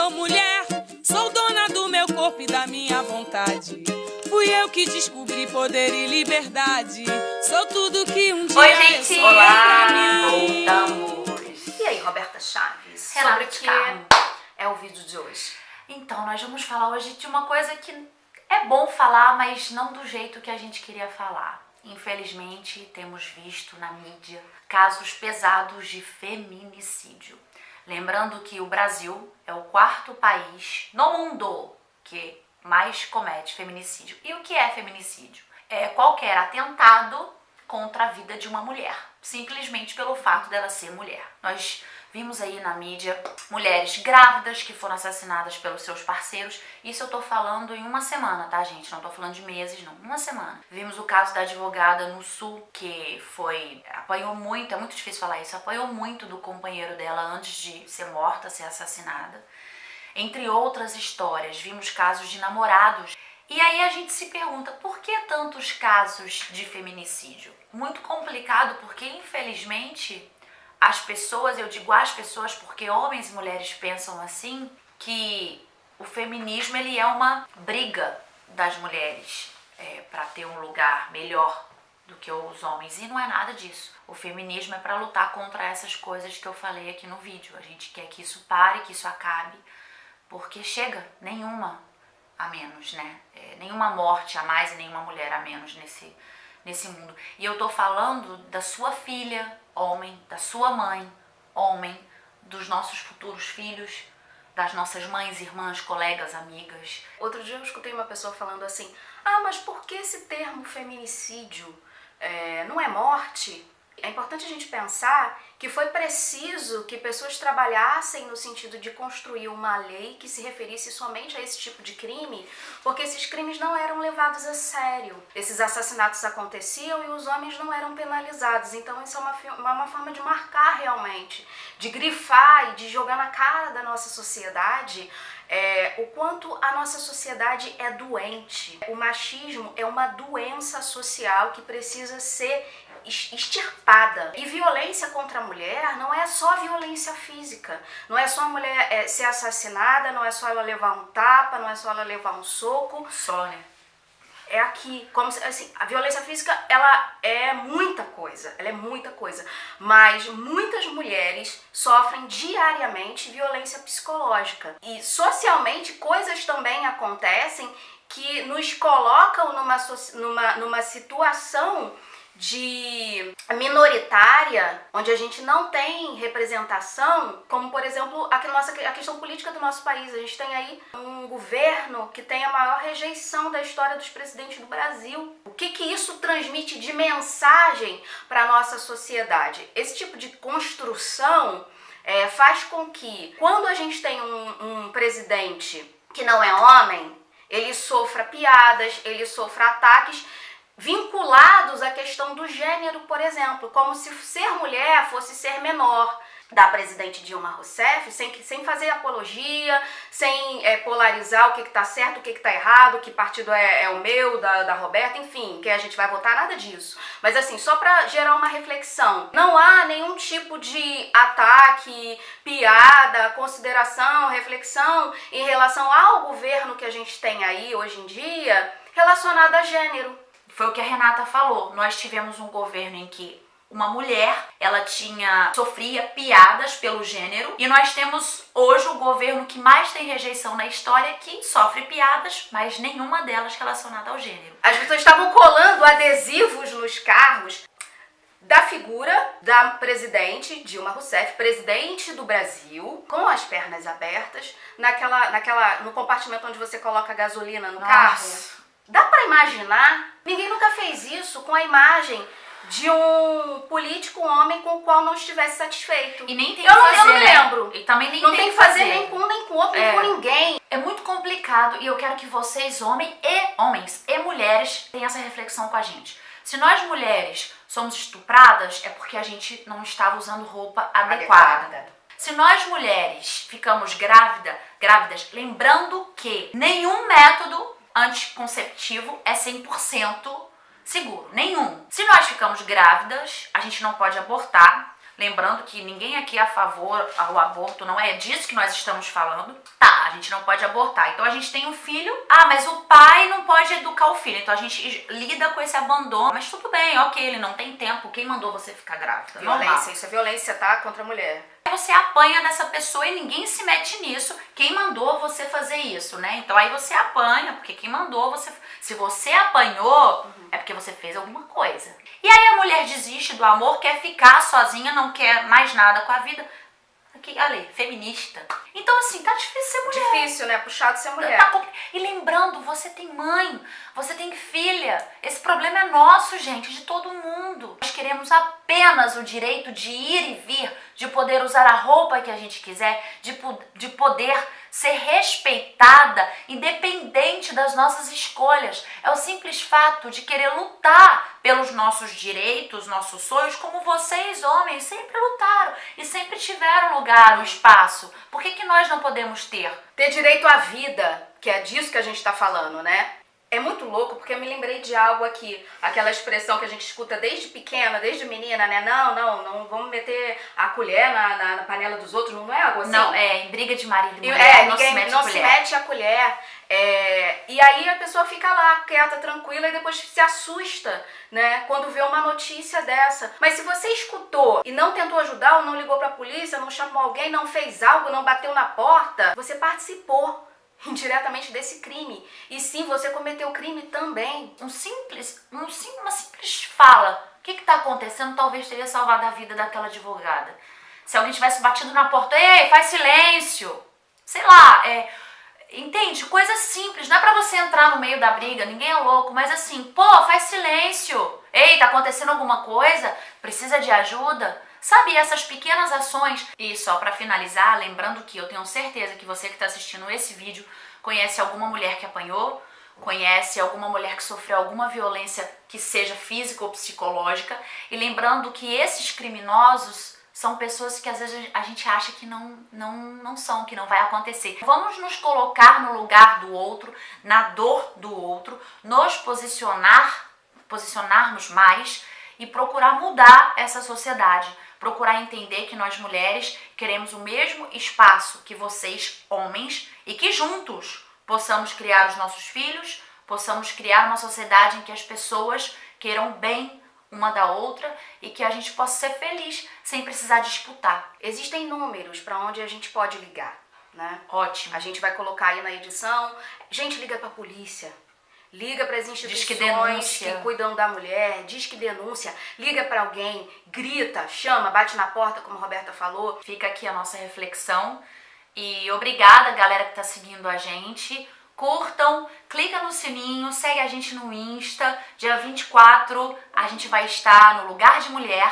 sou mulher, sou dona do meu corpo e da minha vontade. Fui eu que descobri poder e liberdade. Sou tudo que um dia Oi, gente! eu Olá! pra mim. Voltamos! E aí, Roberta Chaves, Renato sobre o que Carmo. é o vídeo de hoje? Então, nós vamos falar hoje de uma coisa que é bom falar, mas não do jeito que a gente queria falar. Infelizmente, temos visto na mídia casos pesados de feminicídio. Lembrando que o Brasil é o 4º país no mundo que mais comete feminicídio. E o que é feminicídio? É qualquer atentado contra a vida de uma mulher, simplesmente pelo fato dela ser mulher. Nós vimos aí na mídia mulheres grávidas que foram assassinadas pelos seus parceiros. Isso eu tô falando em uma semana, tá, gente? Não tô falando de meses, não. Uma semana. Vimos o caso da advogada no Sul, que apanhou muito, é muito difícil falar isso, apanhou muito do companheiro dela antes de ser morta, ser assassinada. Entre outras histórias, vimos casos de namorados. E aí a gente se pergunta, por que tantos casos de feminicídio? Muito complicado, porque infelizmente as pessoas, eu digo as pessoas porque homens e mulheres pensam assim, que o feminismo ele é uma briga das mulheres para ter um lugar melhor do que os homens, e não é nada disso. O feminismo é para lutar contra essas coisas que eu falei aqui no vídeo. A gente quer que isso pare, que isso acabe, porque chega, nenhuma a menos, né? Nenhuma morte a mais e nenhuma mulher a menos nesse mundo. E eu tô falando da sua filha, homem, da sua mãe, homem, dos nossos futuros filhos, das nossas mães, irmãs, colegas, amigas. Outro dia eu escutei uma pessoa falando assim, mas por que esse termo feminicídio não é morte? É importante a gente pensar que foi preciso que pessoas trabalhassem no sentido de construir uma lei que se referisse somente a esse tipo de crime, porque esses crimes não eram levados a sério. Esses assassinatos aconteciam e os homens não eram penalizados. Então isso é uma forma de marcar realmente, de grifar e de jogar na cara da nossa sociedade o quanto a nossa sociedade é doente. O machismo é uma doença social que precisa ser extirpada. E violência contra a mulher não é só violência física, não é só a mulher ser assassinada, não é só ela levar um tapa, não é só ela levar um soco. Só, né? É aqui, como se, assim, a violência física, ela é muita coisa, mas muitas mulheres sofrem diariamente violência psicológica. E socialmente coisas também acontecem que nos colocam numa situação de minoritária, onde a gente não tem representação, como por exemplo a questão política do nosso país. A gente tem aí um governo que tem a maior rejeição da história dos presidentes do Brasil. O que isso transmite de mensagem para a nossa sociedade? Esse tipo de construção faz com que, quando a gente tem um presidente que não é homem, ele sofra piadas, ele sofra ataques vinculados à questão do gênero, por exemplo, como se ser mulher fosse ser menor. Da presidente Dilma Rousseff, sem fazer apologia, sem polarizar o que está certo, o que está errado, que partido é o meu, da Roberta, enfim, que a gente vai votar, nada disso. Mas assim, só para gerar uma reflexão, não há nenhum tipo de ataque, piada, consideração, reflexão em relação ao governo que a gente tem aí hoje em dia, relacionado a gênero. Foi o que a Renata falou. Nós tivemos um governo em que uma mulher, ela sofria piadas pelo gênero, e nós temos hoje o governo que mais tem rejeição na história, que sofre piadas, mas nenhuma delas relacionada ao gênero. As pessoas estavam colando adesivos nos carros da figura da presidente Dilma Rousseff, presidente do Brasil, com as pernas abertas, no compartimento onde você coloca a gasolina no carro. Dá pra imaginar? Ninguém nunca fez isso com a imagem de um político homem com o qual não estivesse satisfeito. E nem tem que fazer, eu não né? lembro. E também nem não tem que que fazer fazer nem com o outro, nem com ninguém. É muito complicado, e eu quero que vocês, homens e mulheres, tenham essa reflexão com a gente. Se nós mulheres somos estupradas, é porque a gente não estava usando roupa adequada. Se nós mulheres ficamos grávidas, lembrando que nenhum método anticonceptivo é 100% seguro, nenhum. Se nós ficamos grávidas, a gente não pode abortar. Lembrando que ninguém aqui é a favor ao aborto, não é disso que nós estamos falando. Tá, a gente não pode abortar. Então a gente tem um filho, mas o pai não pode educar o filho. Então a gente lida com esse abandono. Mas tudo bem, ok, ele não tem tempo. Quem mandou você ficar grávida? Violência, Normal. isso é violência, tá? Contra a mulher. Você apanha dessa pessoa e ninguém se mete nisso. Quem mandou você fazer isso, né? Então aí você apanha, porque quem mandou você... Se você apanhou, é porque você fez alguma coisa. E aí a mulher desiste do amor, quer ficar sozinha, não quer mais nada com a vida. Aqui, Ale, feminista. Então assim, tá difícil ser mulher. Difícil, né? Puxado ser mulher. E lembrando, você tem mãe, você tem filha. Esse problema é nosso, gente, de todo mundo. Nós queremos apenas o direito de ir e vir, de poder usar a roupa que a gente quiser, de poder ser respeitada, independente das nossas escolhas. É o simples fato de querer lutar pelos nossos direitos, nossos sonhos, como vocês, homens, sempre lutaram e sempre tiveram lugar, um espaço. Por que nós não podemos ter? Ter direito à vida, que é disso que a gente tá falando, né? É muito louco, porque eu me lembrei de algo aqui, aquela expressão que a gente escuta desde pequena, desde menina, né? Não vamos meter a colher na panela dos outros, não é algo assim? Não, em briga de marido e mulher, não se mete a colher. E aí a pessoa fica lá, quieta, tranquila, e depois se assusta, né? Quando vê uma notícia dessa. Mas se você escutou e não tentou ajudar, ou não ligou pra polícia, não chamou alguém, não fez algo, não bateu na porta, você participou indiretamente desse crime. E sim, você cometeu crime também. Uma simples fala. O que está acontecendo? Talvez teria salvado a vida daquela advogada. Se alguém tivesse batido na porta, ei, faz silêncio. Sei lá, entende? Coisa simples. Não é pra você entrar no meio da briga, ninguém é louco, mas assim, pô, faz silêncio. Ei, tá acontecendo alguma coisa? Precisa de ajuda? Sabe, essas pequenas ações. E só pra finalizar, lembrando que eu tenho certeza que você que está assistindo esse vídeo conhece alguma mulher que apanhou, conhece alguma mulher que sofreu alguma violência que seja física ou psicológica. E lembrando que esses criminosos são pessoas que às vezes a gente acha que não são, que não vai acontecer. Vamos nos colocar no lugar do outro, na dor do outro, nos posicionarmos mais e procurar mudar essa sociedade. Procurar entender que nós mulheres queremos o mesmo espaço que vocês, homens, e que juntos possamos criar os nossos filhos, possamos criar uma sociedade em que as pessoas queiram bem uma da outra e que a gente possa ser feliz sem precisar disputar. Existem números para onde a gente pode ligar, né? Ótimo. A gente vai colocar aí na edição. Gente, liga para a polícia. Liga para as instituições que cuidam da mulher, diz que denúncia, liga para alguém, grita, chama, bate na porta, como a Roberta falou. Fica aqui a nossa reflexão e obrigada, galera que tá seguindo a gente. Curtam, clica no sininho, segue a gente no Insta. Dia 24 a gente vai estar no Lugar de Mulher.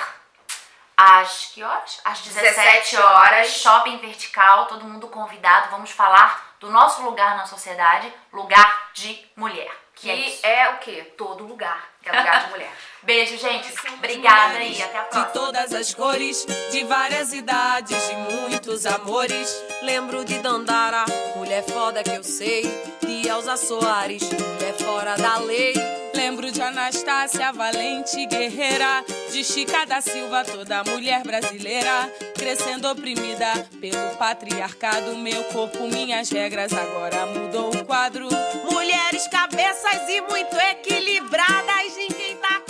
Às que horas? Às 17 horas. Shopping Vertical, todo mundo convidado. Vamos falar do nosso lugar na sociedade, lugar de mulher. Que é o quê? Todo lugar, que é lugar de mulher. Beijo, gente. Obrigada e até a próxima. De todas as cores, de várias idades, de muitos amores. Lembro de Dandara, mulher foda que eu sei. De Elza Soares, mulher fora da lei. Lembro de Anastácia, valente guerreira. De Chica da Silva, toda mulher brasileira. Crescendo oprimida pelo patriarcado. Meu corpo, minhas regras, agora mudou o quadro. Mulheres, cabeças e muito equilibradas. Ninguém tá